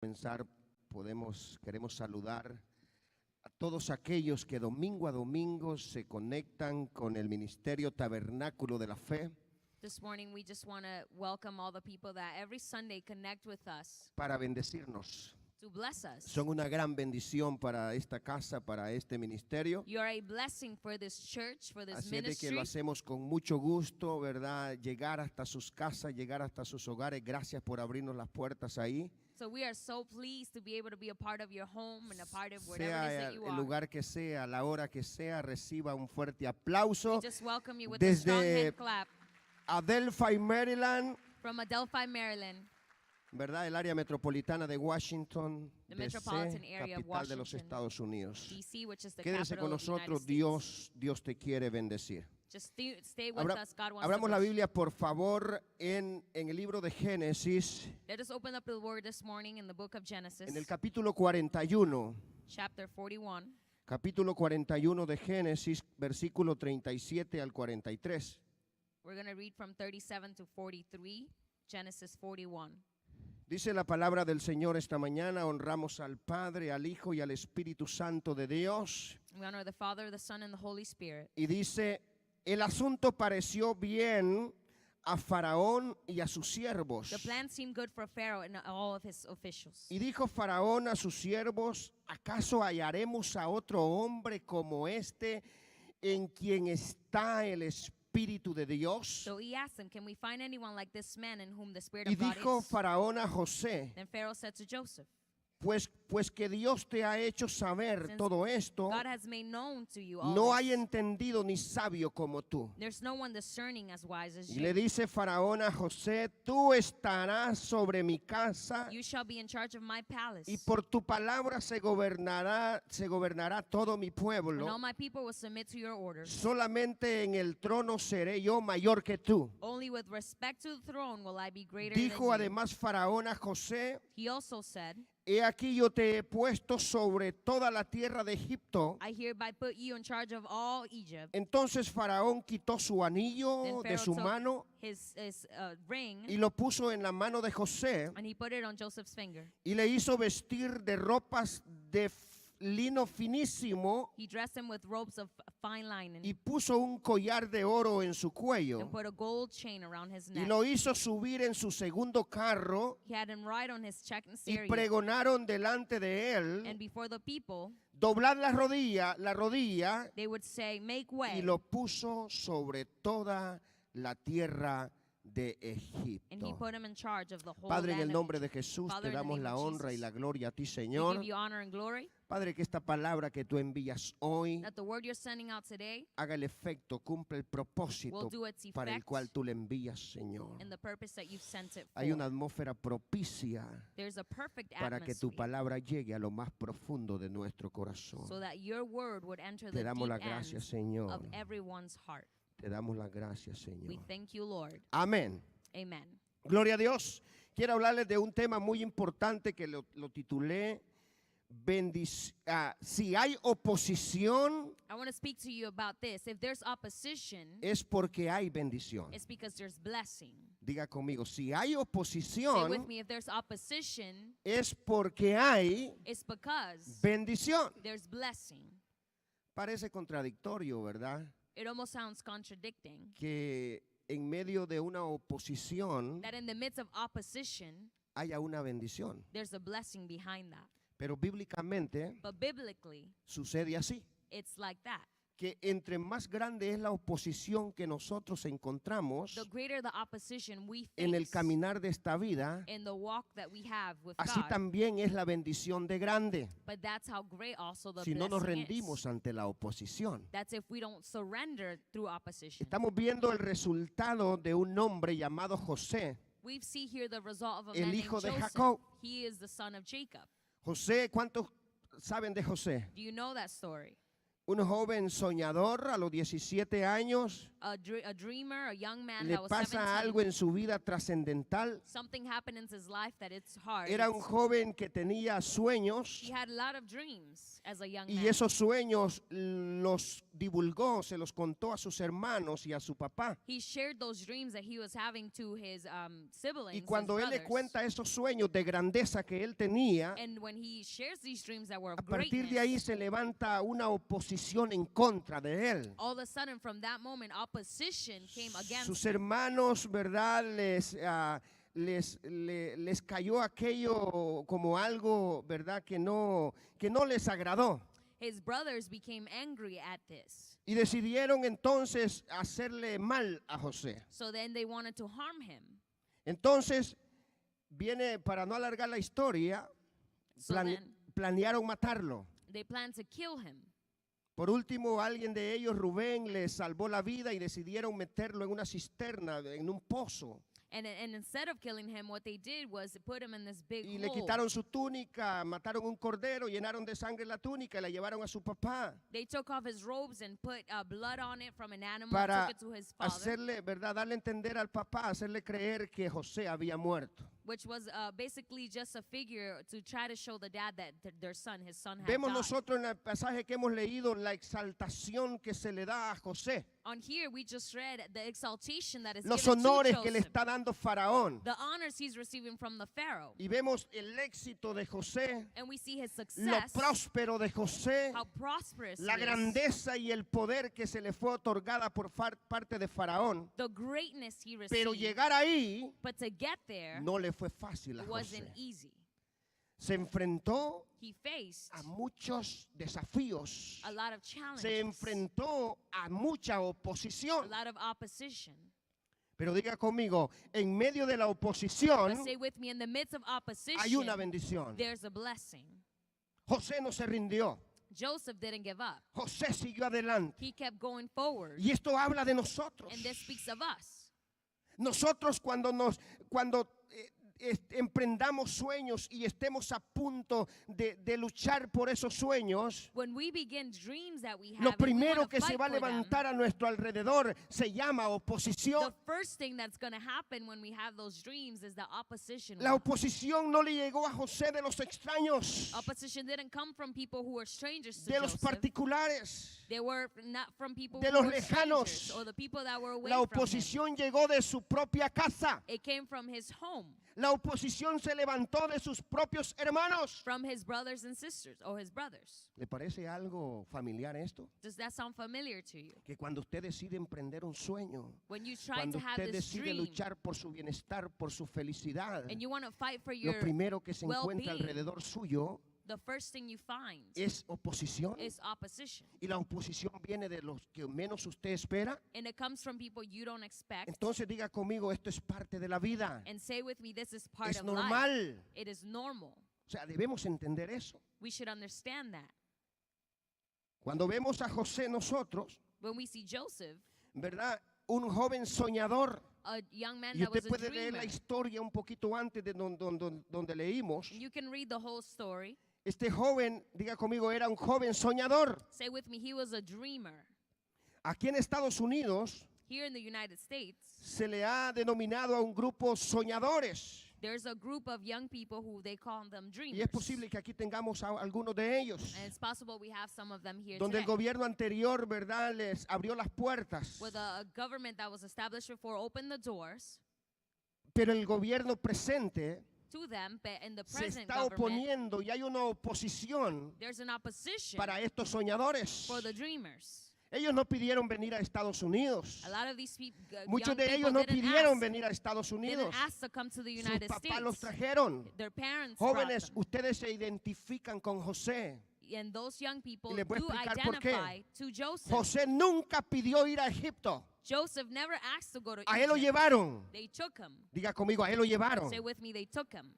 comenzar, queremos saludar a todos aquellos que domingo a domingo se conectan con el Ministerio Tabernáculo de la Fe. This morning we just want to welcome all the people that every Sunday connect with us Para bendecirnos. to bless us. Son una gran bendición para esta casa, para este ministerio. You are a blessing for this church, for this Así es de que ministry. lo hacemos con mucho gusto, ¿verdad? Llegar hasta sus casas, llegar hasta sus hogares. Gracias por abrirnos las puertas ahí. So we are so pleased to be able to be a part of your home and a part of whatever it is Sea that you el are. lugar que sea, la hora que sea, reciba un fuerte aplauso. We just welcome you with a strong Desde hand clap Adelphi, Maryland, from Adelphi, Maryland. ¿verdad? El área metropolitana de Washington, The D.C., metropolitan area of capital de los Washington, Estados Unidos. D.C., which is the Quédese capital con of the United nosotros, States. Dios te quiere bendecir. Just stay with us. God wants to Abramos la bless you. Biblia, por favor, en el libro de Génesis, Let us open up the word this morning in the book of Genesis, en el capítulo 41. chapter 41. Capítulo 41 de Génesis, versículo 37 al 43. We're going to read from 37 to 43, Genesis 41. Dice la palabra del Señor esta mañana: honramos al Padre, al Hijo y al Espíritu Santo de Dios. We honor the Father, the Son, and the Holy Spirit. Y dice: el asunto pareció bien a Faraón y a sus siervos. The plan seemed good for Pharaoh and all of his officials. Y dijo Faraón a sus siervos: ¿acaso hallaremos a otro hombre como este en quien está el Espíritu de Dios? So he asked them, can we find anyone like this man in whom the Spirit Y of God dijo is? Faraón a José: Then Pharaoh said to Joseph, pues que Dios te ha hecho saber Since todo esto, God has made known to you all no this. hay entendido ni sabio como tú. There's no one discerning as wise as Y le you. dice Faraón a José: tú estarás sobre mi casa, You shall be in charge of my palace, y por tu palabra se gobernará todo mi and pueblo. all my people will submit to your orders. Solamente en el trono seré yo mayor que tú. Only with respect to the throne will I be greater Dijo than you. además Faraón a José: He also said, he aquí yo te he puesto sobre toda la tierra de Egipto. I hereby put you in charge of all Egypt. Entonces Faraón quitó su anillo Then de Pharaoh su took mano his ring, y lo puso en la mano de José, and he put it on Joseph's finger. y le hizo vestir de ropas de lino finísimo, He dressed him with robes of fine linen y puso un collar de oro en su and cuello, put a gold chain around his y neck. lo hizo subir en su segundo carro, He had him ride on his second y chariot, pregonaron delante de and él: before the people, doblad la rodilla, they would say, make y way. lo puso sobre toda la tierra de And he Egipto. put him in charge of the whole Padre, en land el of nombre de Egypt. Jesús Father, te in the damos name la of honra y Jesus, la gloria a ti, we Señor. give you honor and glory. Padre, que esta palabra que tú envías hoy That the word you're sending out today haga el efecto, cumple el will propósito do its para el effect cual tú le envías, Señor. in the purpose that you've sent it Hay una for. atmósfera propicia There's a perfect para que tu atmosphere palabra llegue a lo más profundo de nuestro corazón. so that your word would enter Te the damos deep las gracias, ends Señor. of everyone's heart. Te damos las gracias, We Señor. thank you, Lord. Amén. Amen. Gloria a Dios. Quiero hablarles de un tema muy importante que lo titulé si hay oposición, I want to speak to you about this. If there's opposition, es porque hay bendición. it's because there's blessing. Diga conmigo: si hay Say with oposición, me, if there's opposition, es porque hay it's because bendición. there's blessing. Parece contradictorio, ¿verdad? It almost sounds contradicting Que en medio de una oposición that in the midst of opposition, haya una bendición. there's a blessing behind that. Pero bíblicamente But biblically, sucede así: it's like that. que entre más grande es la oposición que nosotros encontramos The greater the opposition we en el face caminar de esta vida, in the walk that we have with así God, también es la bendición de grande. but that's how great also the Si no nos blessing rendimos is. ante la oposición. That's if we don't surrender through opposition. Estamos viendo el resultado de un hombre llamado José. We see here the result of a El man hijo named de Joseph. Jacob. He is the son of Jacob. José, ¿cuántos saben de José? Do you know that story? Un joven soñador a los 17 años a dreamer, a young man le that was pasa 17. algo en su vida trascendental. Something happened in his life that it's hard. Era un joven que tenía sueños He had a lot of dreams as a young man. y esos sueños los divulgó, se los contó a sus hermanos y a su papá. He shared those dreams that he was having to his siblings, Y cuando his él le brothers. cuenta esos sueños de grandeza que él tenía, And when he shares these dreams that were a of partir de ahí greatness, se levanta una oposición en contra de él. all of a sudden from that moment opposition came against Sus him. hermanos, ¿verdad? Les cayó aquello como algo, ¿verdad? Que no les agradó. His brothers became angry at this. Y decidieron entonces hacerle mal a José. So then they wanted to harm him. Entonces, viene, para no alargar la historia, So then planearon matarlo. they planned to kill him. Por último, alguien de ellos, Rubén, le salvó la vida y decidieron meterlo en una cisterna, en un pozo. And instead of killing him, what they did was put him in this big Y le hole. quitaron su túnica, mataron un cordero, llenaron de sangre la túnica y la llevaron a su papá They took off his robes and put blood on it from an animal, para took it to his father, hacerle, ¿verdad? Darle a entender al papá, hacerle creer que José había muerto. which was basically just a figure to try to show the dad that their son, his son had Vemos died. nosotros en el pasaje que hemos leído la exaltación que se le da a José, On here, we just read the exaltation that is los given to honores que le Joseph, está dando Faraón. the honors he's receiving from the Pharaoh. Y vemos el éxito de José, And we see his lo success, próspero de José, how prosperous la he is, grandeza y el poder que se le fue otorgada por parte de Faraón. the greatness he Pero received. llegar ahí But to get there, no le fue fácil a it wasn't José. easy. Se enfrentó He faced a muchos desafíos. a lot of challenges, Se enfrentó a mucha a oposición. lot of opposition. Pero diga conmigo, en medio de la But oposición say with me, in the midst of opposition, hay una bendición. there's a blessing. José no se rindió. Joseph didn't give up. José siguió adelante. He kept going forward. Y esto habla de nosotros. And this speaks of us. Nosotros cuando emprendamos sueños y estemos a punto de luchar por esos sueños, When we begin dreams that we have, lo and we primero wanna que se fight va a for them, levantar a nuestro alrededor se llama the oposición. first thing that's going to happen when we have those dreams is the opposition. La oposición no le llegó a José de los extraños, Opposition didn't come from people who were strangers to de los Joseph. particulares. They were not from people de who los were lejanos. strangers or the people that were away La from him. oposición llegó de su propia casa. It came from his home, La oposición se levantó de sus propios hermanos. from his brothers and sisters, or his brothers. ¿Le parece algo familiar esto? Does that sound familiar to you? Que cuando usted decide emprender un sueño, When you try cuando to have usted this decide dream luchar por su bienestar, por su felicidad, and you want to fight for lo your, primero que se encuentra well-being, alrededor suyo the first thing you find es oposición. is opposition. Y la oposición viene de los que menos usted espera. And it comes from people you don't expect. Entonces diga conmigo, esto es parte de la vida. And say with me, this is part Es of life. normal. It is normal. O sea, debemos entender eso. We should understand that. Cuando vemos a José nosotros, When we see Joseph, ¿verdad? Un joven soñador. a young man Y that usted was a puede leer dreamer, la historia un poquito antes de donde leímos. you can read the whole story. Este joven, diga conmigo, era un joven soñador. Say with me, he was a dreamer. Aquí en Estados Unidos Here in the United States, se le ha denominado a un grupo soñadores. there's a group of young people who they call them Y dreamers. es posible que aquí tengamos a algunos de ellos. And it's possible we have some of them here Donde el today. gobierno anterior, ¿verdad?, les abrió las puertas. Where the government that was established before opened the doors Pero el gobierno presente to them, but in the se present está government, oponiendo y hay una oposición there's an opposition para estos soñadores. for the dreamers. Ellos no pidieron venir a Estados Unidos. A lot of these Muchos young de people ellos no didn't pidieron ask, venir a Estados Unidos. didn't ask to come to the Sus United papás los States. trajeron. Their parents brought Jóvenes, them. ustedes se identifican con José. And those young people Y les voy a do explicar por qué. identify to Joseph. José nunca pidió ir a Egipto. Joseph never asked to go to A él lo Egypt. llevaron. They took him. Diga conmigo, a él lo llevaron. Say with me, they took him.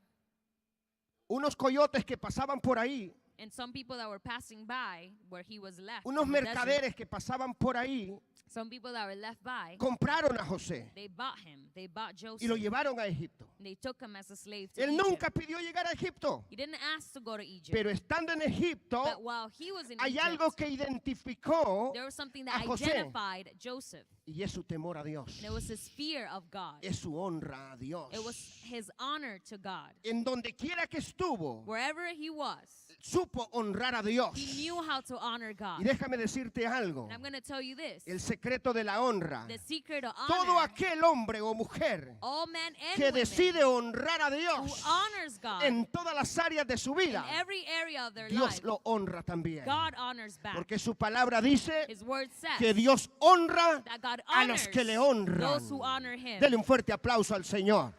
Unos coyotes que pasaban por ahí, And some people that were passing by where he was left, unos in the desert, mercaderes que pasaban por ahí, Some people that were left by, compraron a José they bought him. They bought Joseph. y lo llevaron a Egipto. They took him as a slave to Él Egypt. nunca pidió llegar a Egipto, He didn't ask to go to Egypt. pero estando en Egipto But while he was in hay Egypt, algo que identificó there was something a that José. identified Joseph. y es su temor a Dios, And it was his fear of God. es su honra a Dios. It was his honor to God. En donde quiera que estuvo, Wherever he was, supo honrar a Dios. he knew how to honor Y God. déjame decirte algo, And I'm going to tell you this. el secreto de la honra. The secret of Todo honor, aquel hombre o mujer all men and que women decide honrar a who Dios honors God en todas las áreas de su in vida, every area of their Dios life, lo honra también. God honors back. Porque su palabra dice His word says que Dios honra that God a honors los que le honran. those who honor him. Dele un fuerte aplauso al Señor.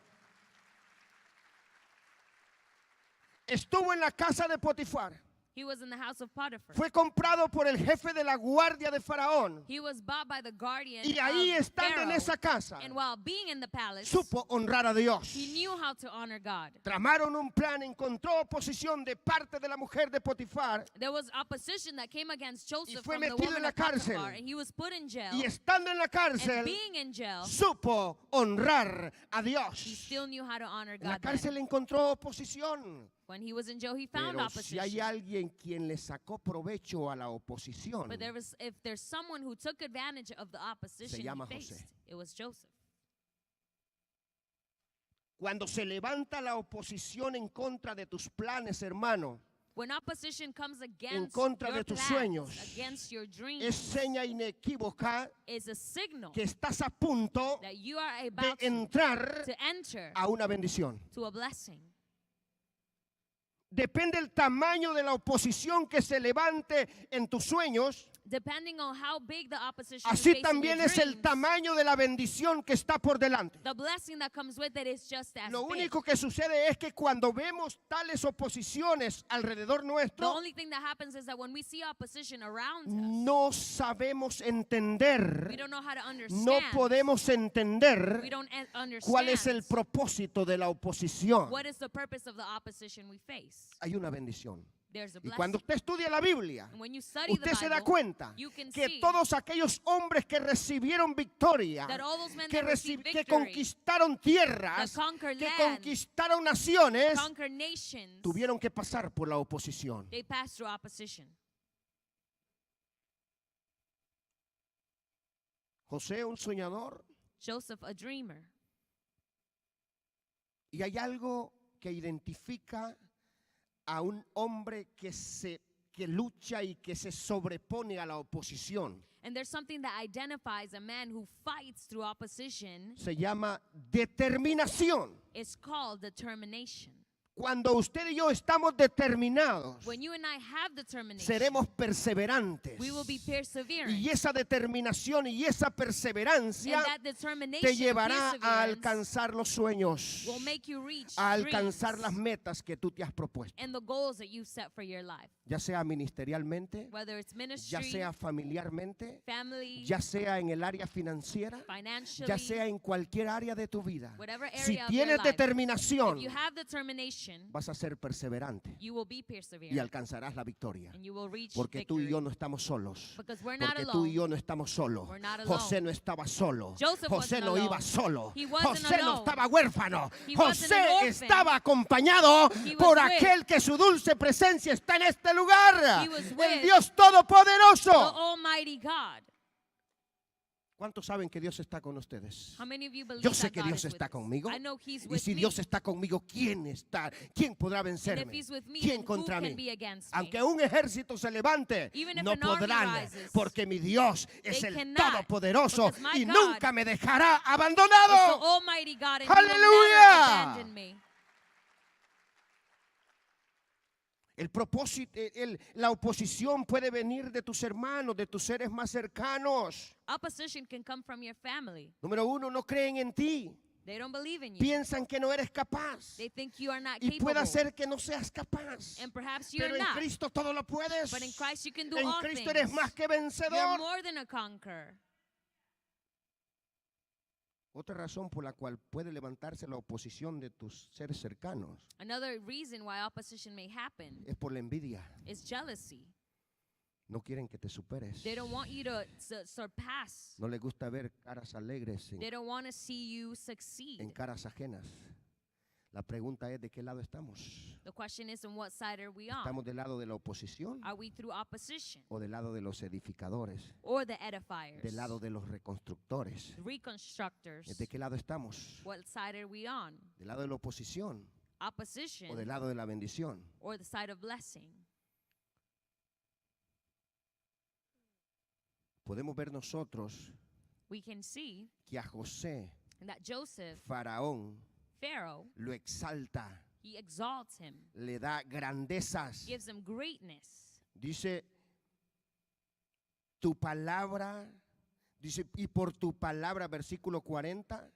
Estuvo en la casa de Potifar. He was in the house of Potiphar. Fue comprado por el jefe de la guardia de Faraón. He was bought by the guardian Y ahí of estando en Pharaoh. esa casa, And while being in the palace, supo honrar a Dios. he knew how to honor God. Tramaron un plan, encontró oposición de parte de la mujer de Potifar. There was opposition that came against Joseph fue from the metido woman en la of Potiphar, cárcel. and he was put in jail. Y estando en la And cárcel, being in jail, supo honrar a he Dios. still knew how to honor En la God. then. cárcel encontró oposición. When he was in jail, he found Pero si hay opposition. alguien quien le sacó provecho a la oposición, But if there's someone who took advantage of the opposition he llama faced, José. it was Joseph. cuando se levanta la oposición en contra de tus planes, hermano, When opposition comes against contra your de tus plans, sueños, against your dreams, es seña inequívoca is a signal que estás a punto that you are de about entrar to enter a una bendición. to a blessing. Depende el tamaño de la oposición que se levante en tus sueños, Depending on how big the opposition is así facing también your es el dreams, tamaño de la bendición que está por delante. the blessing that comes with it is just as Lo big. único que sucede es que cuando vemos tales oposiciones alrededor The nuestro, only thing that happens is that when we see opposition around us, no sabemos we entender, don't know how to no understand. podemos entender We don't understand cuál es el propósito de la oposición. what is the purpose of the opposition we face. Hay una bendición. There's a Y blessing. cuando usted estudia la Biblia, And when you study the usted se da Bible, cuenta you can que see todos aquellos hombres que recibieron victoria, that all those men que, that received que victory, conquistaron tierras, that conquered que land, conquistaron naciones, conquer nations, tuvieron que pasar por la oposición. they pass through opposition. José, un soñador, Joseph, a dreamer. y hay algo que identifica a un hombre que lucha y que se sobrepone a la oposición. And there's something that identifies a man who fights through opposition. Se llama determinación. It's called determination. Cuando usted y yo estamos determinados, When you and I have determination, seremos perseverantes. we will be perseverant. Y esa determinación y esa perseverancia And that determination te llevará and a perseverance alcanzar los sueños, will make you reach a alcanzar dreams las metas que tú te has propuesto, and the goals that you set for your life. ya sea ministerialmente, Whether it's ministry, ya sea familiarmente, family, ya sea en el área financiera, financially, ya sea en cualquier área de tu vida. whatever area Si of your tienes life, determinación, if you have determination, vas a ser perseverante you will be y perseverant alcanzarás la victoria. and you will reach Porque tú y victory. yo no estamos solos. Because we're not Porque tú y alone. yo no estamos solos. We're not alone. José no estaba solo. Joseph José wasn't no alone. iba solo. He wasn't José no alone. estaba huérfano. He wasn't an José orphan. estaba acompañado He was por with. aquel que su dulce presencia está en este lugar. He was El with Dios the Todopoderoso. Almighty God. ¿Cuántos saben que Dios está con ustedes? How many of you believe Yo sé that que God Dios is with está us? conmigo. I know He's Y with si me. Dios está conmigo, ¿quién está? ¿Quién podrá And if vencerme? He's with me, ¿Quién then who contra can mí? be against me? Aunque un ejército se levante, Even if no an army podrán, rises, porque mi Dios es they el cannot, Todopoderoso because my y God nunca me dejará It's the abandonado. Almighty God, and He will never ¡Aleluya! abandon me. El propósito, la oposición puede venir de tus hermanos, de tus seres más cercanos. Opposition can come from your family. Número uno, no creen en ti. They don't believe in you. Piensan que no eres capaz. They think you are not Y capable. puede ser que no seas capaz. And perhaps you're Pero en not. Cristo todo lo puedes. But in Christ you can do En all Cristo things. eres más que You're vencedor. more than a conqueror. Otra razón por la cual puede levantarse la oposición de tus seres cercanos Another reason why opposition may happen es por la envidia. is jealousy. No quieren que te superes. They don't want you to surpass. No les gusta ver caras alegres They don't want to see you succeed. en caras ajenas. La pregunta es, ¿de qué lado estamos? The question is, on what side are we on? ¿Estamos del lado de la oposición Are we through opposition o del lado de los edificadores? or the edifiers? Del lado de los reconstructores. Reconstructors. ¿De qué lado estamos? What side are we on? ¿Del lado de la oposición Opposition o del lado de la bendición? or the side of blessing? Podemos ver nosotros We can see que a José, that Joseph, Faraón, Pharaoh, lo exalta, he exalts him, le da grandezas. gives him greatness. Dice, tu palabra, dice, y por tu palabra, versículo 40,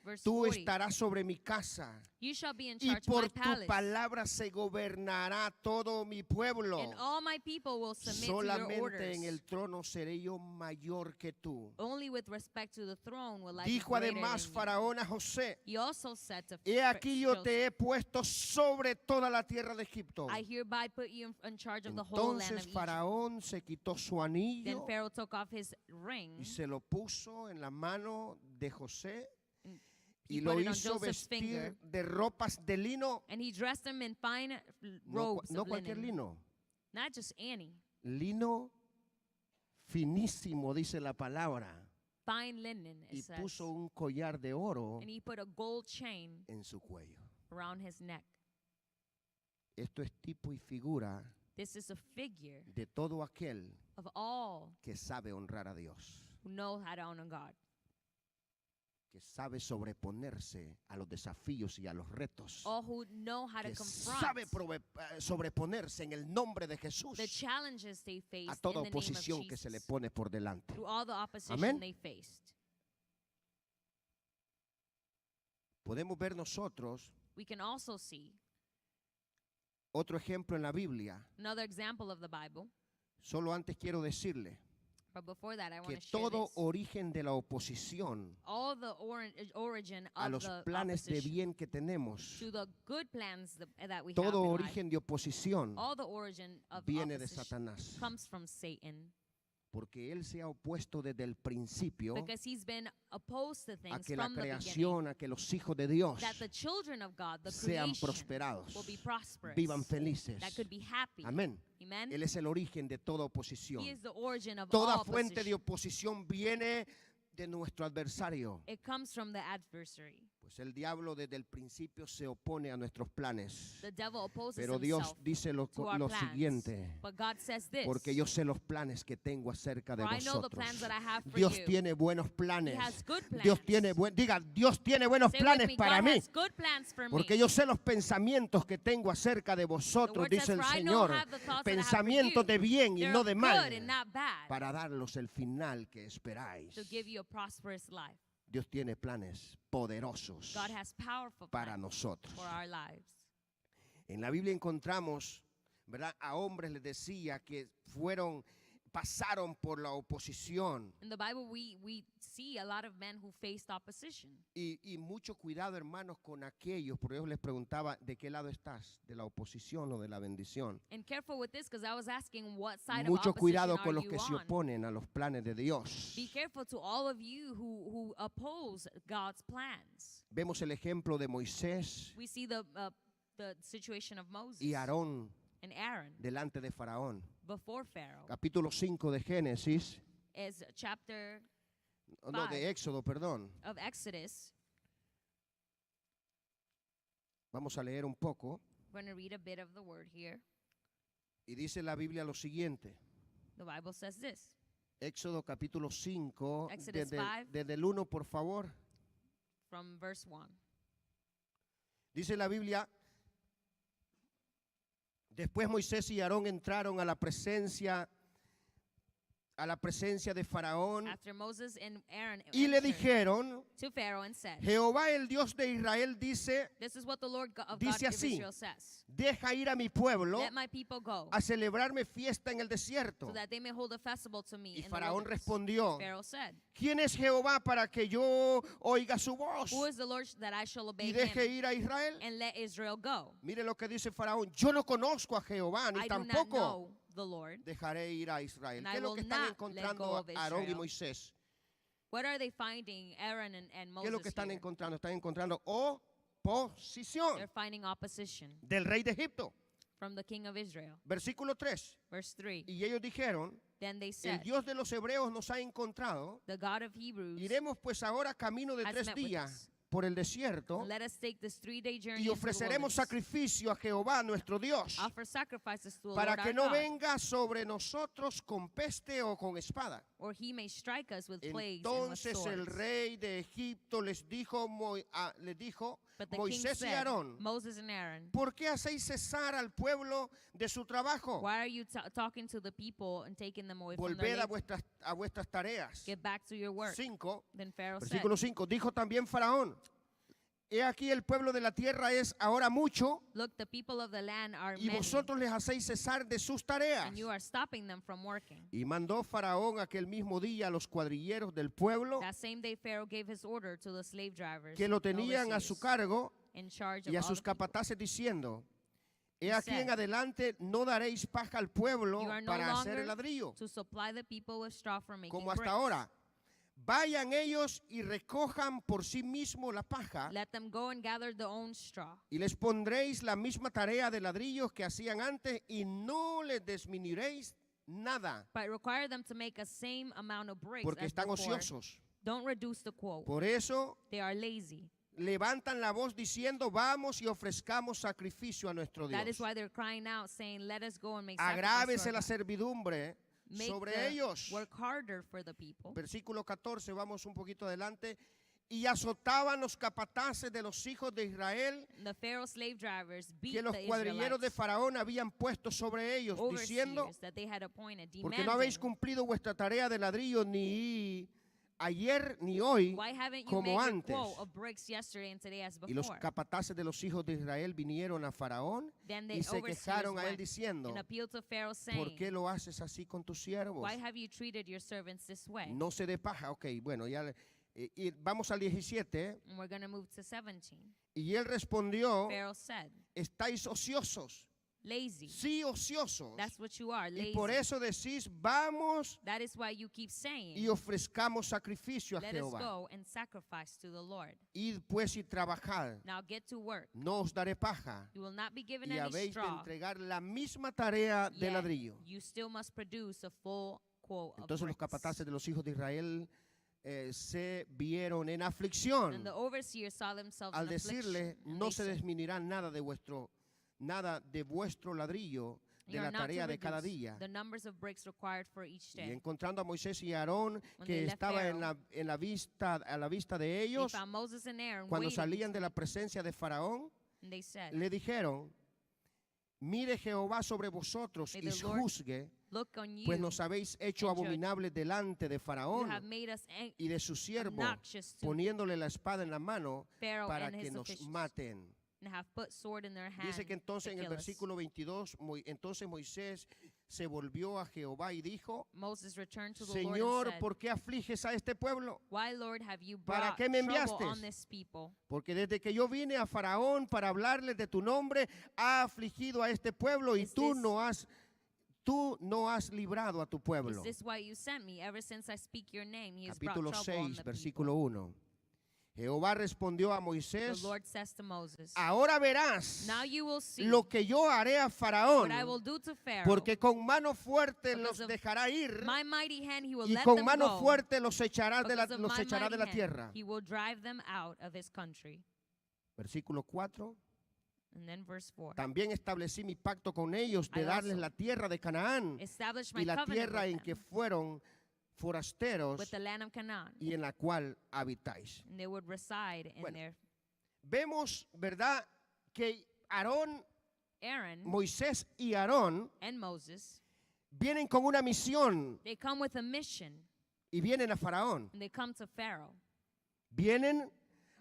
Verse tú 40, estarás sobre mi casa you shall be in y charge of por my tu palace, palabra se gobernará todo mi pueblo. and all my people will submit to your Solamente orders. en el trono seré yo mayor que tú. Only with respect to the throne will I be Dijo greater además than you. Faraón a José, He also said to he aquí yo Joseph, te he puesto sobre toda la tierra de Egipto. I hereby put you in charge of the whole land of Entonces Egypt. Faraón se quitó su Then anillo Pharaoh took off his ring y se lo puso en la mano de José y he lo put it on hizo Joseph's finger, vestir de ropas de lino, and he dressed him in fine no, robes no of cualquier linen. lino, Not just any, lino finísimo, dice la palabra, fine linen, it y says. puso un collar de oro And he put a gold chain en su cuello. around his neck. Esto es tipo y figura This is a figure de todo aquel of all que sabe honrar a Dios, who know how to honor God, que sabe sobreponerse a los desafíos y a los retos, all who know how to que confront sabe sobreponerse en el nombre de Jesús the challenges they faced a toda in the name of oposición que se le Jesus, pone por delante. through all the opposition Amén. they faced. Podemos ver nosotros We can also see otro ejemplo en la Biblia. another example of the Bible, Solo antes quiero decirle but before that I want que to share todo this. origen de la oposición All the origin a of los the planes de opposition bien que tenemos, to the good plans that we todo have in life, origen de oposición all the origin of viene de opposition Satanás, comes from Satan, porque él se ha opuesto desde el principio because he's been opposed to a things que la from the beginning, creación, a que los hijos de Dios that the children of God, the sean creation, prosperados, will be prosperous, vivan felices. that could be happy. Amén. Amen. Él es el origen de toda oposición. He is the origin of Toda all fuente de opposition. oposición viene de nuestro adversario. It comes from the adversary. Pues el diablo desde el principio se opone a nuestros planes. The devil opposes Pero Dios himself dice lo to our plans. siguiente, But God says this, porque yo sé los planes que tengo acerca de for I know the vosotros. plans that I have for Dios you. tiene buenos He planes. has good plans. Dios tiene Dios tiene buenos Say with planes me, para God mí. has good plans for Porque me. yo sé los pensamientos que tengo acerca de The vosotros, word dice says, el "For I know Señor. have the thoughts that I have for Pensamientos you. de bien y They're no de good mal, and not bad, para darlos el final que esperáis. to give you a prosperous life." Dios tiene planes poderosos God has powerful para plans nosotros. for our lives. En la Biblia encontramos, ¿verdad? A hombres les decía que pasaron por la oposición. In the Bible, we see a lot of men who faced opposition. Y mucho cuidado, hermanos, con aquellos, porque yo les preguntaba, ¿de qué lado estás? ¿De la oposición o de la bendición? And careful with this, because I was asking, what side Mucho of opposition cuidado are con los you que se on? oponen a los planes de Dios. Be careful to all of you who oppose God's plans. Vemos el ejemplo de Moisés We see the situation of Moses y Aarón and Aaron delante de Faraón. before Pharaoh. Capítulo 5 de Génesis, As chapter no, de 5 Éxodo, perdón. of Exodus, Vamos a leer un poco. we're going to read a bit of the word here. Y dice la Biblia lo siguiente. The Bible says this. Éxodo capítulo 5, Exodus 5. desde el 1, por favor. From verse 1. Dice la Biblia, después Moisés y Aarón entraron a la presencia de Faraón After Moses and Aaron y le entered dijeron, to Pharaoh and said, Jehová el Dios de Israel dice, "This is what the Lord of God dice of así, Israel says. deja ir a mi pueblo Let my people go, a celebrarme fiesta en el desierto. so that they may hold a festival to me Y in the Faraón wilderness." respondió, Pharaoh said, ¿quién es Jehová para que yo oiga su voz "Who is the Lord that I shall obey y deje him ir a Israel? and let Israel go? Mire lo que dice Faraón, yo no conozco a Jehová, ni I do not tampoco know the Lord, dejaré ir a Israel. and ¿Qué I es lo will que están not let go encontrando of Aarón y Israel. Moisés? What are they finding, Aaron and ¿Qué es lo Moses que están here? encontrando? Están encontrando oposición They're finding opposition del rey de Egipto. from the king of Israel. Versículo 3. Verse 3. Y ellos dijeron, Then they el said, Dios de los hebreos nos ha encontrado. the God of Hebrews Iremos pues ahora camino de has 3 met with días us. por el desierto Let us take this 3-day journey y into the ofreceremos wilderness. sacrificio a Jehová nuestro Dios, Offer sacrifices to the para Lord que our no God, venga sobre nosotros con peste o con espada. or he may strike us with plagues and with Entonces el swords. rey de Egipto les dijo, But the king Moisés y said, Aarón, Moses and Aaron, ¿por qué hacéis cesar al pueblo de su trabajo? why are you talking to the people and taking them away from their Volved labor? a vuestras tareas. Get back to your work. 5, Then Pharaoh said, versículo 5, dijo también Faraón, he aquí el pueblo de la tierra es ahora mucho look, the people of the land are y many, vosotros les hacéis cesar de sus tareas. and you are stopping them from working. Y mandó Faraón aquel mismo día a los cuadrilleros del pueblo That same day Pharaoh gave his order to the slave drivers que lo and tenían a su overseers cargo in charge y of a all sus the people. capataces diciendo, he He aquí en said, adelante no daréis paja al pueblo You are no para hacer longer el ladrillo, to supply the people with straw for making como hasta bricks. ahora. Vayan ellos y recojan por sí mismos la paja Let them go and gather their own straw. y les pondréis la misma tarea de ladrillos que hacían antes y no les disminuiréis nada, But require them to make a same amount of bricks porque as están before. ociosos. Don't reduce the quote. Por eso They are lazy. levantan la voz diciendo, vamos y ofrezcamos sacrificio a nuestro That Dios. is why they're crying out, saying, let us go and make sacrifice to Agrávese our la God. servidumbre Make sobre the ellos. work harder for the people. Versículo 14, vamos un poquito adelante. Y azotaban los capataces de los hijos de Israel The Pharaoh slave drivers beat que los the cuadrilleros de Israelites, Faraón habían puesto sobre ellos, diciendo, overseers that they had appointed, porque no habéis demanding, cumplido vuestra tarea de ladrillo ni ayer ni hoy, why haven't you como made your antes. quote of bricks yesterday and today as Y los before? capataces de los hijos de Israel vinieron a Faraón Then y the se overseers quejaron a él went diciendo, and appealed to Pharaoh, ¿por qué saying, lo haces así con tus siervos? why have you treated your servants this way? No se dé paja. Ok, bueno, ya y vamos al 17. And we're going to move to 17. Y él respondió, Pharaoh said, estáis ociosos. lazy. Sí, ociosos. That's what you are, Y lazy. por eso decís, vamos That is why you keep saying, y ofrezcamos sacrificio a let us Jehová. go and sacrifice to the Lord. Id pues y trabajad. Now get to work. No os daré paja. You will not be given Y any habéis de straw. entregar la misma tarea de Yet ladrillo. you still must produce a full quote of Entonces los bricks. capataces de los hijos de Israel se vieron en aflicción And the overseers saw themselves al in decirle, affliction, and no they se said, disminuirá nada de vuestro ladrillo de "You la are not to tarea de cada reduce día. the numbers of bricks required for each Y day." encontrando a Moisés y Aarón When que they left estaba Pharaoh, a la vista de They ellos, found Moses and Aaron cuando waiting, salían de la presencia de Faraón, and they said, le dijeron, mire Jehová sobre vosotros May y the Lord juzgue, "Look on you, pues nos habéis hecho and judge. abominables delante de you Faraón have made us y de su siervo, obnoxious to poniéndole la espada en la mano Pharaoh para and que his nos officials, maten. and have put sword in their hand Dice que entonces to en el kill us." versículo 22, entonces Moisés se volvió a Jehová y dijo, Moses returned to the Lord Señor, and said, ¿por qué afliges a este pueblo? "Why, Lord, have you ¿Para brought qué me trouble enviaste? on this people? Porque desde que yo vine a Faraón para hablarles de tu nombre, ha afligido a este pueblo y Is tú this- no has librado a tu pueblo. Is this why you sent me? Ever since I speak your name, he has brought Capítulo trouble on 6, the versículo people." 1. Jehová respondió a The Moisés, Lord says to Moses, ahora verás "Now you will see lo que yo haré a Faraón, what I will do to Pharaoh. porque con mano fuerte Because los of dejará ir My mighty hand he will y let con them mano go. fuerte los echará de Because of los my echará de mighty la hand, tierra. he will drive them out of his country." Versículo 4. And then verse 4. También establecí mi pacto con ellos de I darles also la tierra de Canaán Establish my y la covenant tierra with en them, que fueron forasteros with the land of Canaan, y en la cual habitáis. and they would reside in Bueno. there. Vemos, ¿verdad?, que Aarón, Aaron Moisés y Aarón and Moses, vienen con una misión they come with a mission, y vienen a Faraón. and they come to Pharaoh. Vienen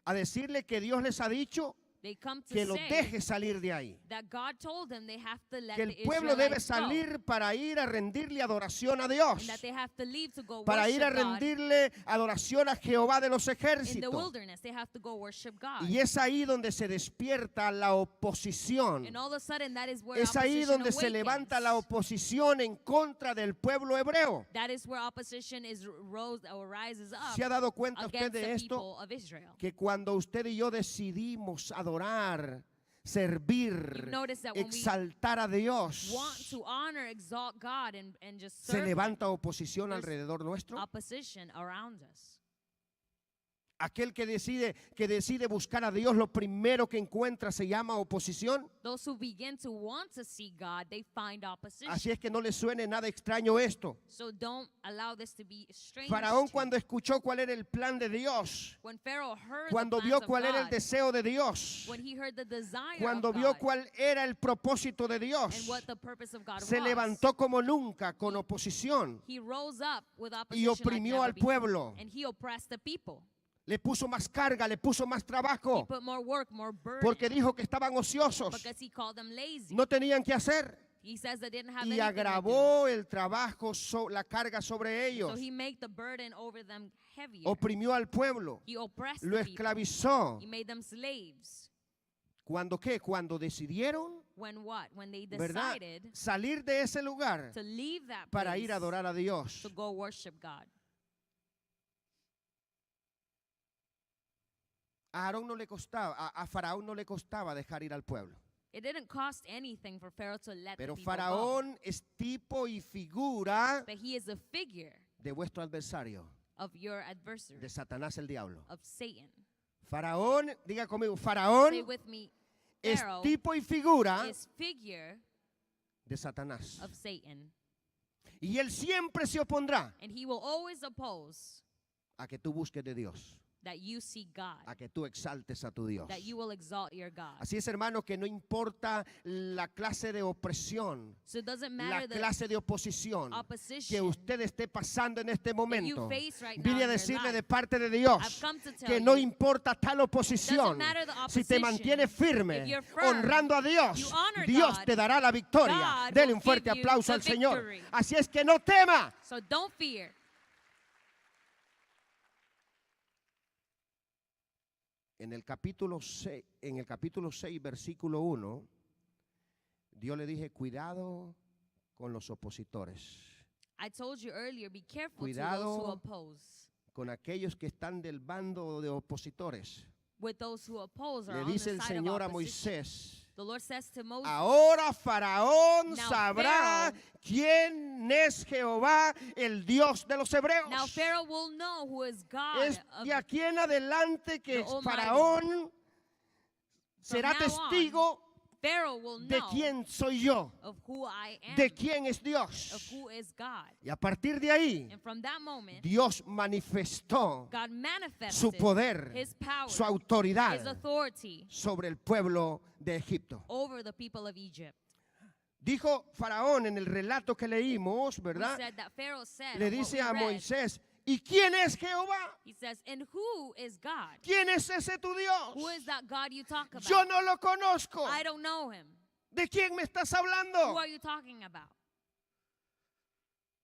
a decirle que Dios les ha dicho They come to que los say deje salir de ahí. that God told them they have to let Que the el pueblo debe Israelites go, salir para ir a rendirle adoración a Dios. and that they have to leave to go Para ir a worship God rendirle adoración a Jehová de los in the ejércitos. wilderness. They have to go worship God. Y es ahí donde se despierta la oposición. And all of a sudden, that is where Es ahí opposition donde se awakens. levanta la oposición en contra del pueblo hebreo. That is where opposition rises up ¿Se ha dado cuenta usted against de the esto? people of Israel. Que cuando usted y yo decidimos adorar, servir, You've noticed that when we exaltar a Dios, want to honor, exalt God, and just se serve levanta oposición There's alrededor nuestro. opposition around us. Aquel que decide buscar a Dios, lo primero que encuentra se llama oposición. Those who begin to want to see God, they find opposition. Así es que no le suene nada extraño esto. So don't allow this to be strange. Faraón, to cuando you. escuchó cuál era el plan de Dios, When Pharaoh heard cuando the vio plans of cuál era el God, deseo de Dios, when he heard the desire cuando of vio God, cuál era el propósito de and Dios, what the purpose of God se was, levantó como nunca con oposición he rose up with y opposition oprimió like al never before, pueblo. and he oppressed the people. Le puso más carga, le puso más He trabajo, put more work, more burden, porque dijo que estaban ociosos, because he called them lazy. no tenían que hacer. He says they didn't have Y anything to do. agravó el trabajo, la carga sobre ellos. So he made the burden over them heavier. Oprimió al pueblo, He oppressed lo the people. esclavizó. He made them slaves. ¿Cuándo qué? Cuando decidieron, When what? When they ¿verdad?, decided salir de ese lugar to leave that para place ir a adorar a Dios. to go worship God. A Aarón no le costaba, a Faraón no le costaba dejar ir al pueblo. It didn't cost anything for Pharaoh to let Pero the people go. Faraón es tipo y figura But he is a figure de vuestro adversario, of your adversary, de Satanás el diablo. of Satan. Faraón, diga conmigo, Say Faraón with me, es Pharaoh tipo y figura is figure de Satanás. of Satan. Y él siempre se opondrá And he will always oppose a que tú busques de Dios, that you see God, a que tú exaltes a tu Dios. that you will exalt your God. Así es, hermano, que no importa la clase de opresión, So it doesn't la matter the clase de oposición que opposition usted esté pasando en este that you momento. face right now Vine a in your decirle life. de parte de I've Dios come to tell que no you, importa tal oposición. doesn't matter the Si te opposition. mantienes firme, If you're firm, honrando a Dios, you honor Dios God, te dará la victoria. God Dele will un fuerte give you aplauso the al Señor. victory. Así es que no tema. So don't fear. En el capítulo 6, versículo 1, Dios le dije, cuidado con los opositores, I told you earlier, be careful to Cuidado. those who oppose. con aquellos que están del bando de opositores. With those who oppose or Le on the dice el side of Señor a opposition. Moisés, The Lord says to Moses, ahora Faraón Now sabrá Pharaoh- quién es Jehová, el Dios de los hebreos. now Pharaoh will know who is God. Es de aquí en adelante que the Almighty. Faraón será now on, testigo Pharaoh will de know quién soy yo, of who I am, de quién es of Dios. who is God. Y a partir de ahí, And from that moment, Dios manifestó God manifested su poder, his power, su his autoridad authority sobre el pueblo de Egipto. over the people of Egypt. Dijo Faraón en el relato que leímos, We ¿verdad? said that Pharaoh said, Le and what dice we a read, Moisés, ¿y quién es Jehová? he says, and who is God? ¿Quién es ese tu Dios? Who is that God you talk about? Yo no lo conozco. I don't know him. ¿De quién me estás Who hablando? are you talking about?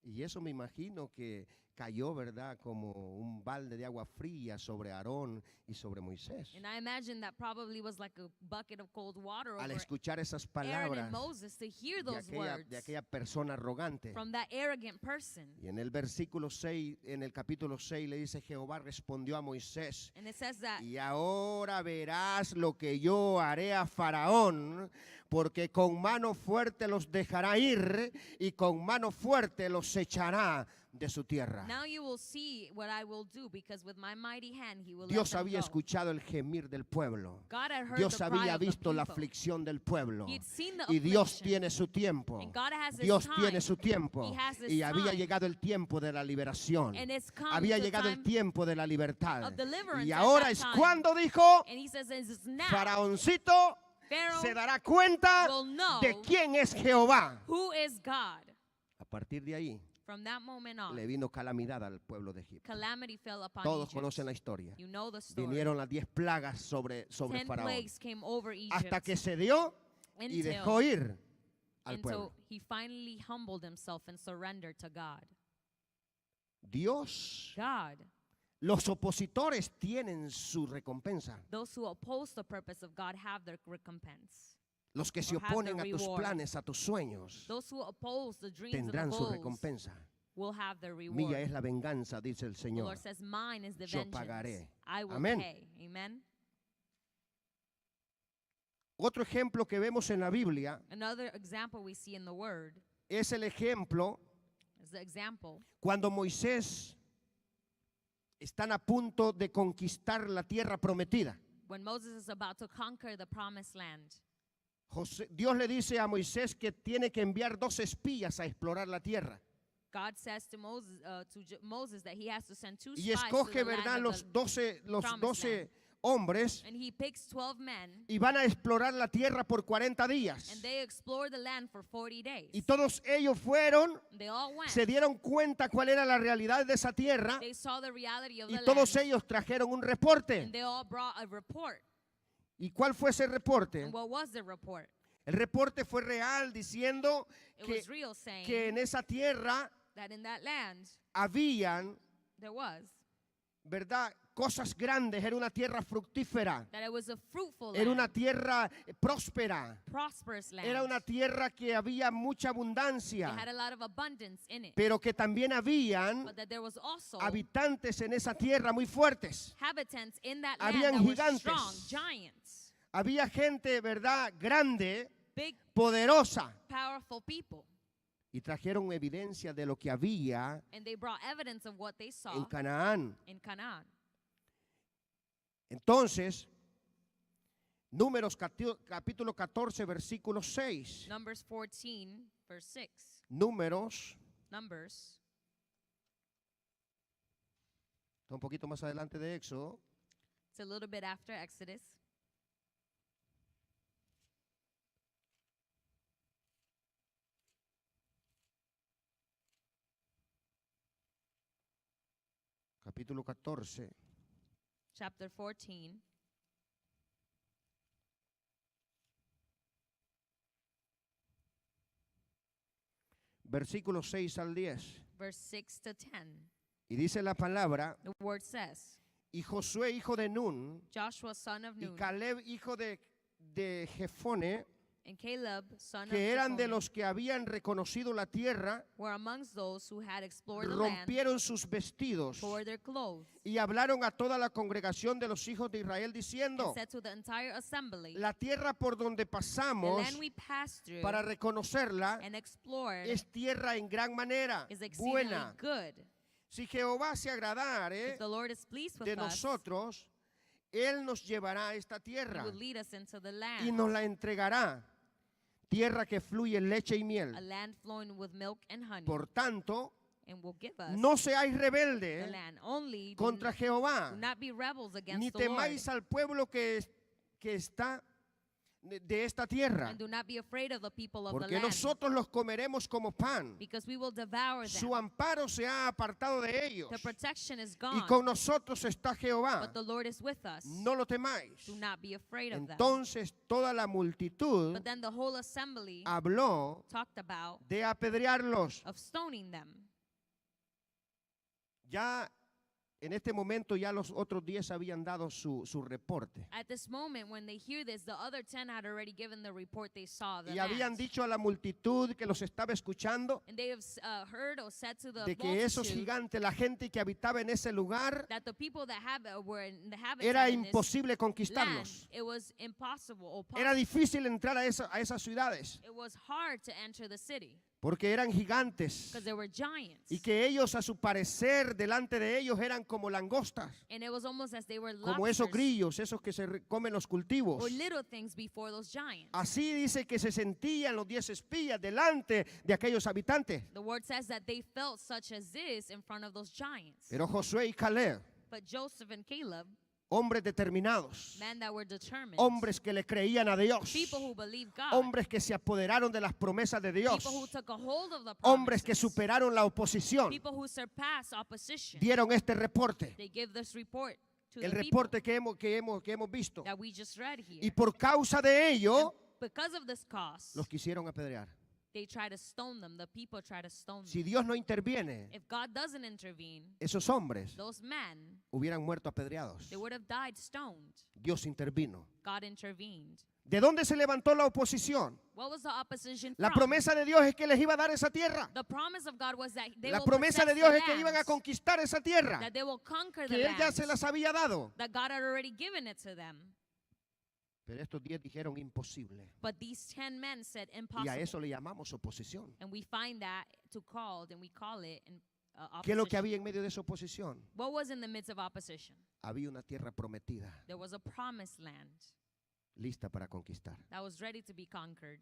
Y eso me imagino que cayó, ¿verdad? Como un balde de agua fría sobre Aarón y sobre Moisés. And I imagine that probably was like a bucket of cold water Al over escuchar esas Aaron palabras and Moses to hear de those aquella, words de aquella persona arrogante. from that arrogant person. Y en el versículo 6, en el capítulo 6 le dice, Jehová respondió a Moisés, And it says that y ahora verás lo que yo haré a Faraón, porque con mano fuerte los dejará ir y con mano fuerte los echará de su tierra. now you will see what I will do, because with my mighty hand he will Dios let them había go. escuchado el gemir del pueblo. God had heard Dios the cry había of the visto la people. aflicción del pueblo. He'd seen the Y Dios affliction. tiene su tiempo. And God has his Dios time. tiene su tiempo. He has his Y había time. llegado el tiempo de la liberación. And it's come Había the llegado el time tiempo de la libertad. of deliverance Y at ahora that es time. cuando dijo, And he says, it's now Faraoncito Pharaoh se dará cuenta will know de quién es Jehová. who is God. A partir de ahí, From that moment on, le vino calamidad al pueblo de Egipto. calamity fell upon Todos Egypt. conocen la historia. You know the story. Vinieron las 10 plagas sobre 10 Faraón. plagues came over Egypt Hasta que se dio y dejó ir al until pueblo. he finally humbled himself and surrendered to God. Dios, God, los opositores tienen su recompensa. those who oppose the purpose of God have their recompense. Los que se Or have oponen the a tus reward. planes, a tus sueños, Those who oppose the dreams and the tendrán su goals recompensa. will have their reward. Mía es la venganza, dice el The Señor. Lord says, mine is the Yo vengeance. pagaré. I will Amén. pay. Amen. Otro ejemplo que vemos en la Biblia Another example we see in the Word es el ejemplo is the example cuando Moisés están a punto de conquistar la tierra prometida. when Moses is about to conquer the promised land. Dios le dice a Moisés que tiene que enviar 2 espías a explorar la tierra. God says to Moses that he has to send 2 Y spies to escoge, the ¿verdad?, land los of 12 promised hombres and he picks 12 men y van a explorar la tierra por 40 días. and they explore the land for 40 days. Y todos ellos fueron, They all went. se dieron cuenta cuál era la realidad de esa tierra They saw the reality of y the todos land ellos trajeron un reporte. and they all brought a report. ¿Y cuál fue ese reporte? And what was the report? El reporte fue real diciendo It que, was real, saying que en esa tierra that in that land habían, there was, ¿verdad?, cosas grandes. Era una tierra fructífera. that it was a fruitful Era land, una tierra próspera. prosperous land. Era una tierra que había mucha It abundancia, had a lot of abundance in it, pero que también habían but that there was also habitantes en esa tierra muy fuertes. inhabitants in that Habían land that were gigantes. strong, giants, Había gente, ¿verdad?, grande, big, poderosa. powerful people. Y trajeron evidencia de lo que había And they brought evidence of what they saw en Canaán. in Canaan. Entonces, Números capítulo 14, versículo 6. Numbers 14, verse 6. Números, Numbers, está un poquito más adelante de Éxodo. it's a little bit after Exodus. Capítulo 14, Chapter 14, versículos 6 al 10. verse 6 to 10. Y dice la palabra, The word says, y Josué, hijo de Nun, Joshua, son of y Nun, Caleb, hijo de Jefone, and Caleb, son of que eran de Jephunneh, los que habían reconocido la tierra, were amongst those who had explored the land, rompieron sus vestidos tore their clothes, y hablaron a toda la congregación de los hijos de Israel diciendo, and said to the entire assembly, la tierra por donde the pasamos land we passed through para reconocerla and explored es tierra en gran manera, is exceedingly buena. good. Si Jehová se agradare If the Lord is pleased with de us, nosotros, Él nos llevará a esta he tierra will lead us into the y land, nos la entregará, tierra que fluye leche y a miel. land flowing with milk and honey, Por tanto, and will give us no seáis the rebeldes land. Only contra Jehová, do not be rebels against ni the Lord, temáis al pueblo que está de esta tierra, and do not be afraid of the people of the porque land, nosotros los comeremos como pan. because we will devour them. Su amparo se ha apartado de ellos, The protection is y gone, con nosotros está Jehová. but the Lord is with us. No lo temáis. Do not be afraid of them. Entonces toda la multitud But then the whole assembly habló talked about de apedrearlos. of stoning them. Ya en este momento ya los otros 10 habían dado su reporte. At this moment, when they hear this, the other 10 had already given the report they saw of the Y habían land. dicho a la multitud que los estaba escuchando And they have heard or said to the de que esos multitude gigantes, la gente que habitaba en ese lugar, that the people that were in the era habitat in this imposible land, conquistarlos. it was impossible or Era possible. difícil entrar a esas ciudades It was hard to enter the city porque eran gigantes because there were giants. y que ellos a su parecer delante de ellos eran como langostas, And it was almost as they were como esos lobsters grillos, esos que se comen los cultivos. or little things before those giants. Así dice que se sentían los 10 espías delante de aquellos habitantes. The word says that they felt such as this in front of those giants. Pero Josué y Caleb But Joseph and Caleb Hombres determinados. Men that were determined. Hombres que le creían a Dios. People who believed God. Hombres que se apoderaron de las promesas de Dios. People who took a hold of the Hombres que promises. superaron la oposición. People who surpassed opposition. Dieron este reporte. They give this report to El the reporte people que hemos visto. that we just read here. Y por causa de ello, Because of this cause, los quisieron apedrear. they try to stone them. The people try to stone Si them. Dios no interviene, If God doesn't intervene, esos hombres those men, hubieran muerto apedreados. they would have died stoned. Dios intervino. God intervened. ¿De dónde se levantó la oposición? What was the opposition La from? promesa de Dios es que les iba a dar esa tierra. The promise of God was that they La will promesa de possess Dios the es que iban a lands, conquistar esa tierra, that they will conquer the que Él ya lands, se las había dado. that God had already given it to them. Pero estos 10 dijeron imposible. But these 10 men said Y a impossible. eso le llamamos oposición. And we find that and we call it ¿Qué es lo que opposition. había en medio de esa oposición? What was in the midst of opposition? Había una tierra prometida, There was a promised land lista para conquistar. that was ready to be conquered.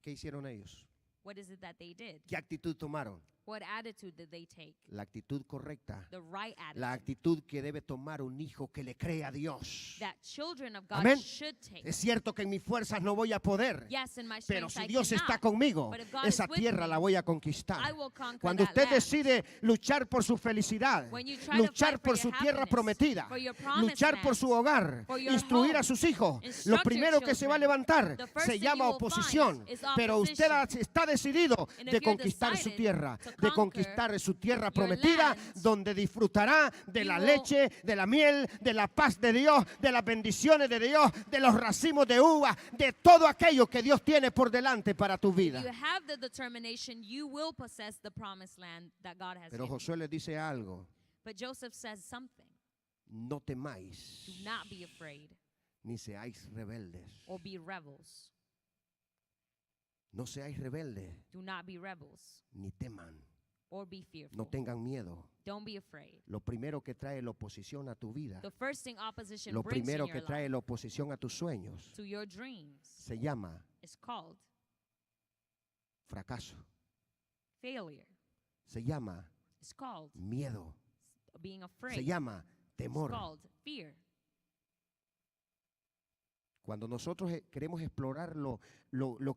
¿Qué hicieron ellos? What is it that they did? ¿Qué actitud tomaron? What attitude did they take? La actitud correcta. The right La attitude actitud que debe tomar un hijo que le cree a Dios. that children of God Amén. should take. Es cierto que en mis fuerzas no voy a poder, Yes, in my pero strength si I Dios cannot, está conmigo, but if God esa is with tierra me, la voy a conquistar. I will conquer Cuando that usted land. decide luchar por su felicidad, When you try to luchar fight por for su your tierra happiness, prometida, for your promised luchar por land, su hogar, for your instruir home, a sus hijos, instruct lo your primero que se va a children, levantar the first se thing llama you will oposición. find is Pero usted opposition. está decidido And if de you're conquistar su decided tierra, to de conquer conquistar su tierra your prometida, lands, donde disfrutará de you la will- leche, de la miel, de la paz de Dios, de las bendiciones de Dios, de los racimos de uva, de todo aquello que Dios tiene por delante para tu If vida. you have the determination, you will possess the promised land that God has Pero given. Josué les dice algo: But Joseph says something. no temáis, Do not be afraid ni seáis rebeldes. or be rebels. No seáis rebeldes, Do not be rebels ni teman, or be fearful. no tengan miedo. Don't be afraid. Lo primero que trae la oposición a tu vida, The first thing opposition lo brings in primero your que trae life la oposición a tus sueños, to your dreams se llama is called fracaso, failure. se llama It's called miedo, being se afraid. llama It's temor. called fear. Cuando nosotros queremos explorar lo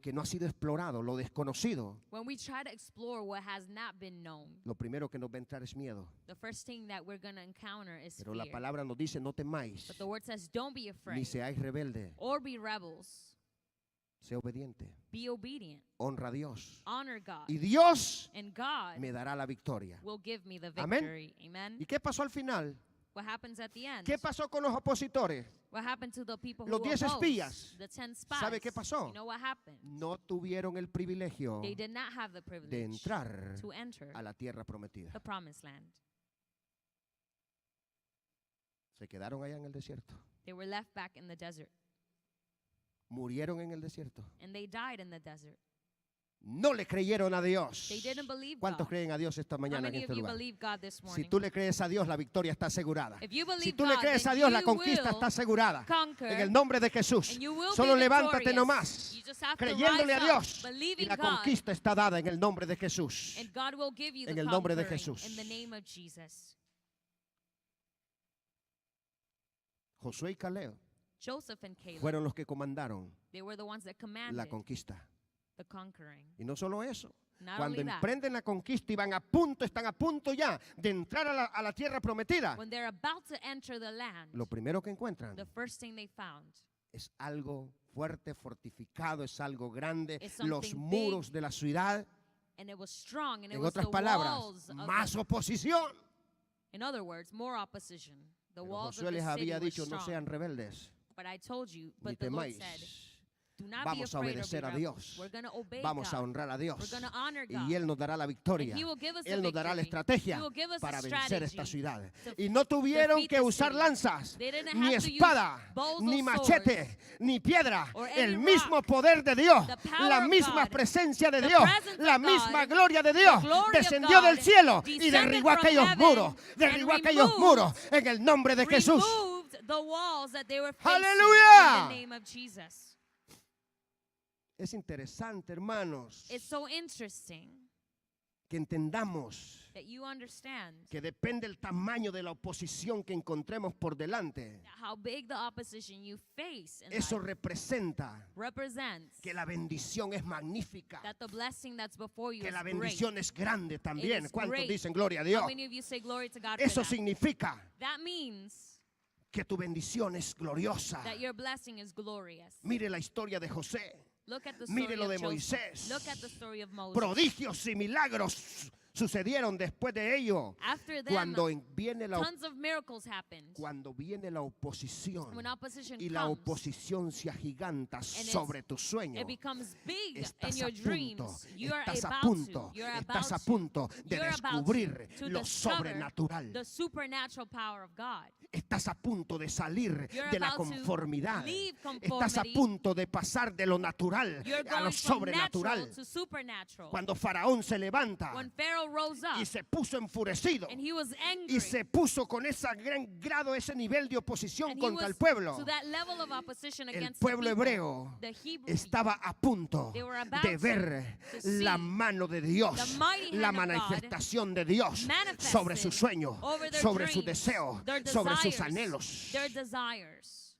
que no ha sido explorado, lo desconocido, When we try to explore what has not been known, lo primero que nos va a entrar es miedo. the first thing that we're going to encounter is Pero la fear. palabra nos dice: no temáis, But the word says, don't be ni afraid seáis rebeldes, or be rebels. sé obediente, Be obedient. honra a Dios. Honor God. Y Dios And God me dará la victoria. will give me the Amén. victory. Amen. ¿Y qué pasó al final? What happens at the end? ¿Qué pasó con los opositores? What happened to the people Los who 10 opposed? espías. The 10 spies. ¿Sabe qué pasó? You know what happened? No tuvieron el privilegio They did not have the de privilege entrar to enter a la tierra prometida. the promised land. Se quedaron allá en el desierto. They were left back in the desert. Murieron en el desierto. And they died in the desert. No le creyeron a Dios. They didn't believe ¿Cuántos God. creen a Dios esta How mañana en many este of you lugar? believe God this Si morning? tú le crees a Dios, la victoria está asegurada. If you Si believe tú le God, crees a then Dios, la you conquista will está asegurada. conquer, En el nombre de Jesús. and you will Solo be levántate victorious. nomás, You just have to creyéndole a rise Dios. up, Y believing la God, conquista está dada en el nombre de Jesús. and God will give you En the el nombre de conquering Jesús. in the name of Jesus. Josué y Caleb Joseph and Caleb, fueron los que comandaron they were the ones that la commanded conquista. the conquering. Y no solo eso. Not Cuando only that, emprenden la conquista y están a punto ya de entrar a la tierra prometida, when they're about to enter the land, lo primero que encuentran the first thing they found es algo fuerte, fortificado, es algo grande, It's los something muros de la ciudad. and it was strong, and it En was otras the palabras, walls of más the, oposición. in other words, more opposition. The Pero walls Josué of the les city había were dicho: no strong. sean rebeldes, But I told you, ni but the Lord temáis. said, do not Vamos be a afraid or be obedecer a rebels. Dios. We're going to obey Vamos a God. honrar a We're Dios. going to honor God. Y Él nos dará la victoria. And He will give us Él the nos dará la victory. estrategia He will give us para a vencer esta strategy ciudad. to Y no tuvieron defeat que the usar city. lanzas, They didn't ni have to use espada, bows ni or machete, swords, ni piedra. or any El rock. mismo poder de Dios, The power la of misma God, presencia de the Dios, presence la of misma God, gloria de Dios the glory of descendió God del cielo y descended derribó from aquellos heaven muros. and Derribó aquellos removed- muros en el nombre de Jesús. removed the walls that they were facing ¡Aleluya! in the name of Jesus. Es interesante, hermanos. It's so interesting. que entendamos that you understand que depende el tamaño de la oposición que encontremos por delante. that how big the opposition you face in Eso life representa represents que la bendición es magnífica, that the blessing that's before you que is la great. bendición es grande también. is ¿Cuántos great. dicen gloria a Dios? How many of you say glory to God Eso for that? significa That means que tu bendición es gloriosa. that your blessing is glorious. Mire la historia de José, Look at the story mire lo of de Joseph. Moisés. Look at the story of Moses. Prodigios y milagros sucedieron después de ello. After them, Cuando viene la tons of miracles happened. Cuando viene la oposición When opposition y la comes, oposición se agiganta sobre tu sueño, it becomes big in estás your a punto, dreams. You are estás a about punto, to. You're estás a about punto to. de You're about descubrir to lo discover sobrenatural. the supernatural power of God. Estás a punto de salir You're de la about to conformidad. leave Estás a conformity. punto de pasar de lo natural You're a lo going from sobrenatural. natural to supernatural. Cuando Faraón se levanta When Pharaoh rose up y se puso enfurecido and he was angry y se puso con ese gran grado, ese nivel de oposición and he contra was el pueblo, to that level of opposition el against pueblo the people, hebreo the Hebrew estaba a punto They were about de ver to see la mano de Dios, the mighty la hand of God manifestación de Dios manifested sobre su sueño, over their sobre su dreams, deseo, their sobre sus desires, anhelos. their desires.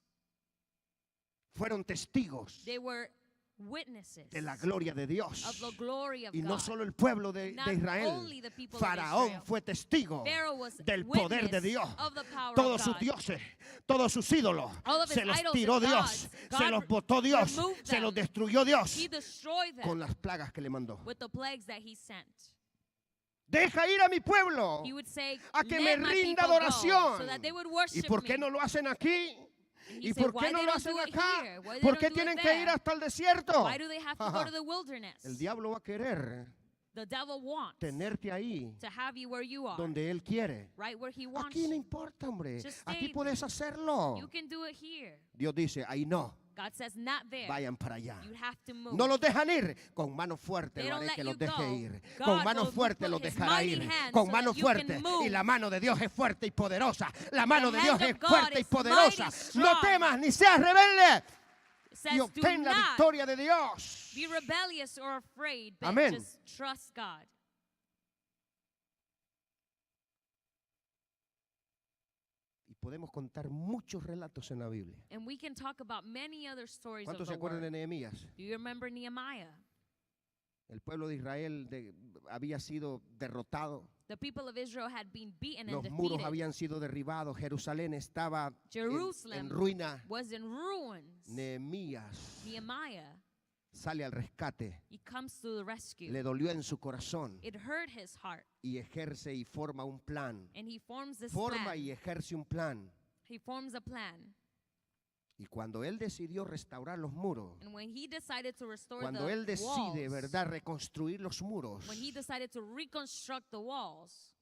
Fueron testigos They were witnesses de la gloria de Dios. of the glory of Y no God. solo el pueblo de Not Israel, only the people of Faraón Israel. fue testigo Pharaoh was del poder de witness Dios. of the power Todos of sus God. dioses, todos sus ídolos, All of his se los idols tiró and Dios, gods, se God los botó Dios, removed se los them. destruyó Dios He destroyed them con las plagas que le mandó. with the plagues that he sent. Deja ir a mi pueblo He would say, a que "Let me my rinda people go," adoración. so that they would ¿Y worship por qué me. no lo hacen aquí? And ¿Y he said, por qué "Why no they lo don't hacen do it acá? here? Why they ¿Por don't qué do it tienen que there? ir hasta el desierto? Why do they have to go to the wilderness?" El diablo va a querer The devil wants tenerte ahí to have you where you are, donde él quiere. right where he wants Aquí no you. importa, hombre. Just Aquí stay puedes hacerlo. You can do it here. Dios dice, ahí no, God says, not there. vayan para allá. You have to move. No los dejan ir. Con mano fuerte They lo don't haré let que you los deje go. ir. God Con mano will fuerte put los his dejará mighty ir. hand Con so mano that you can fuerte. move. Y la mano de Dios es fuerte y poderosa. La mano de hand Dios of es God fuerte y is poderosa. mighty, No strong. temas ni seas rebelde. It says, Y do obtén la not victoria de Dios. be rebellious or afraid, but Amén. just trust God. Y podemos contar muchos relatos en la Biblia. And we can talk about many other stories of ¿Cuántos the se acuerdan de word. Nehemías? Do you remember Nehemiah? El pueblo de Israel había sido derrotado. The people of Israel had been beaten and Los muros defeated. habían sido derribados. Jerusalén estaba Jerusalem en ruina. was in ruins. Nehemías Nehemiah, sale al rescate. he comes to the rescue. Le dolió en su corazón It hurt his heart, y ejerce y forma un plan. and he forms this Forma plan. y ejerce un plan. He forms a plan. Y cuando él decidió restaurar los muros, And when he decided to restore cuando the él decide, walls, ¿verdad?, reconstruir los muros, when he decided to reconstruct the walls,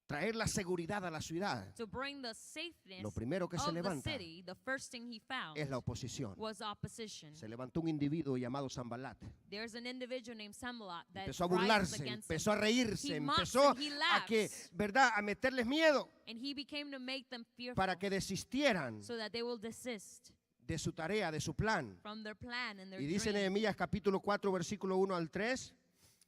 traer la seguridad a la ciudad, to bring the safeness lo primero que se of the levanta city, the first thing he found es la oposición. was opposition. Se levantó un individuo llamado Sanbalat. There's an individual named Sambalat that Empezó a rises burlarse, against empezó a him. reírse, He mocks empezó and he a que, laughs. ¿verdad?, a meterles miedo And he became to make them fearful para que desistieran so that they will desist de su tarea, de su plan. from their plan and their Y dice dream. Nehemías capítulo 4, versículo 1 al 3.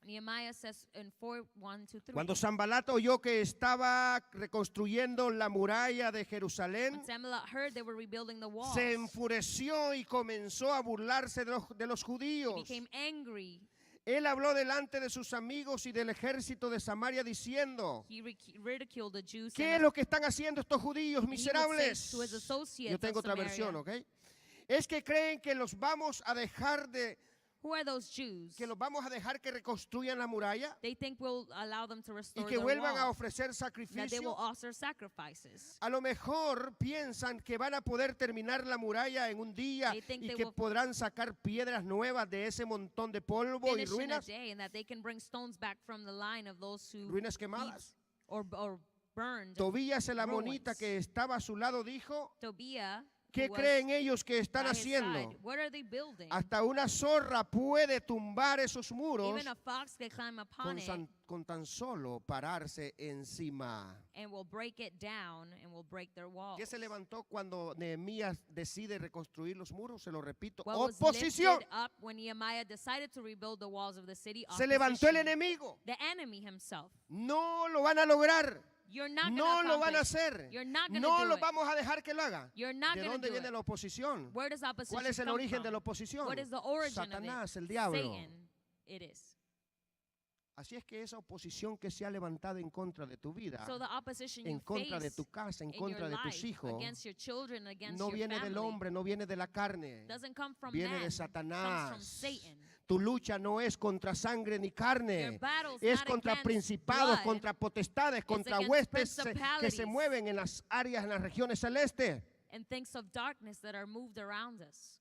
Nehemiah says in 4:1-3. Cuando Sanbalat oyó que estaba reconstruyendo la muralla de Jerusalén, When Sambalat heard they were rebuilding the walls, se enfureció y comenzó a burlarse de los he judíos. became angry. Él habló delante de sus amigos y del ejército de Samaria diciendo, He ridiculed the Jews. ¿qué es lo que están haciendo estos judíos and he would say miserables? to his associates Yo tengo of otra Samaria, versión, ¿ok? Es que creen que los vamos a dejar Who are those Jews? que reconstruyan la muralla They think we'll allow them to y restore que the vuelvan a wall, ofrecer that they will sacrificios. offer sacrifices. A lo mejor piensan que van a poder terminar la muralla en un día They think y they que will podrán sacar piedras nuevas de ese montón de polvo y Finish in a ruinas, day, and that they can bring stones back from the line of those who ruinas quemadas. or burned. Tobías el ruins. amonita que estaba a su lado dijo, Tobiah, ¿Qué who was creen ellos que están by his haciendo? side. What are they building? Hasta una zorra puede tumbar esos muros Even a fox can climb upon it con tan solo pararse encima. and will break it down and will break their walls. ¿Qué se levantó cuando Nehemías decide reconstruir los muros? Se lo repito, What was oposición. lifted up when Nehemiah decided to rebuild the walls of the city? Se levantó el Opposition. enemigo. The enemy himself. No lo van a lograr. You're not No going to lo van a accomplish. hacer. You're not gonna No do lo it. vamos a dejar que lo haga. You're not ¿De going to dónde do viene it. la oposición? Where does opposition ¿Cuál es el come origen from? de la oposición? What is the origin Satanás, of el it? diablo. Satan, it is. Así es que esa oposición que se ha levantado en contra de tu vida, So the opposition en you contra de face tu casa, en in contra your de tus life hijos, against your children, against no your viene del family, hombre, no viene de la carne, doesn't come from viene man, de comes from Satanás. Satan. Tu lucha no es contra sangre ni Your carne, battle's es not contra against principados, blood, contra potestades, contra against huestes que se principalities. mueven en las áreas, en las regiones celestes. and things of darkness that are moved around us.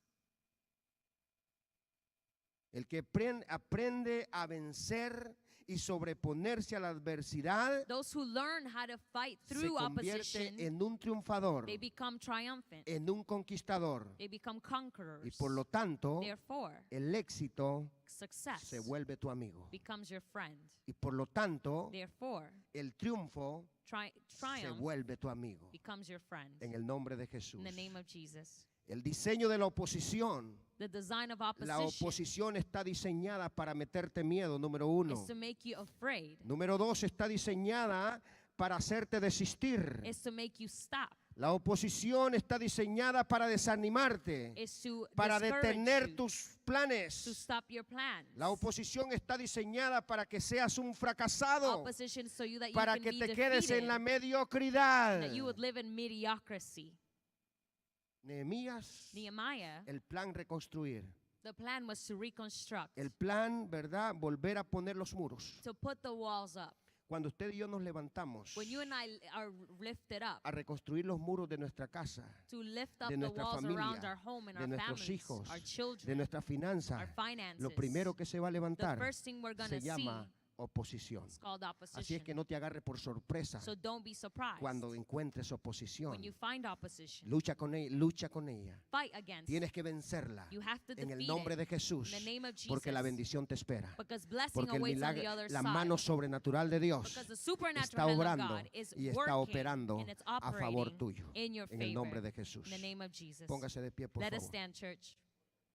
El que aprende a vencer y sobreponerse a la adversidad Those who learn how to fight se through convierte opposition, en un triunfador, they become triumphant. en un conquistador. They become conquerors. Y por lo tanto, Therefore, el éxito success se vuelve tu amigo. becomes your friend. Y por lo tanto, Therefore, el triunfo se triumph vuelve tu amigo. becomes your friend. En el nombre de Jesús. In the name of Jesus. El diseño de la oposición. The design of La opposition oposición está diseñada para meterte miedo, número uno. is to make you afraid. Número dos, está diseñada para hacerte desistir. Is to make you stop. La oposición está diseñada para desanimarte, Is to para discourage detener you, tus to planes. stop your plans. La oposición está diseñada para que seas un fracasado, Opposition so that you para can que be te quedes defeated, en la mediocridad. that you would live in mediocrity. Nehemías, Nehemiah, el plan reconstruir. the plan was to reconstruct, El plan, ¿verdad? Volver a poner los muros. to put the walls up. Cuando usted y yo nos levantamos When you and I are lifted up, a reconstruir los muros de nuestra casa, to lift up de the nuestra walls around familia, our home and de our nuestros families, hijos, our de children, nuestra finanza, our finances, lo primero que se va a the levantar first thing we're going se to see llama oposición. is called Así es opposition. que no te agarre por sorpresa So don't be surprised cuando encuentres oposición. when you find opposition. Lucha con ella, lucha con ella. Fight against Tienes it. que vencerla You have to en el defeat nombre it de Jesús, in the name of Jesus, porque la bendición te espera. because blessing Porque el awaits on the milagro, other la side. mano sobrenatural de Dios Because the supernatural está hand of obrando God is y está working operando and it's a favor operating tuyo. in your En el nombre favor. de Jesús. In the name of Jesus. Póngase de pie, por Let us favor. stand, church.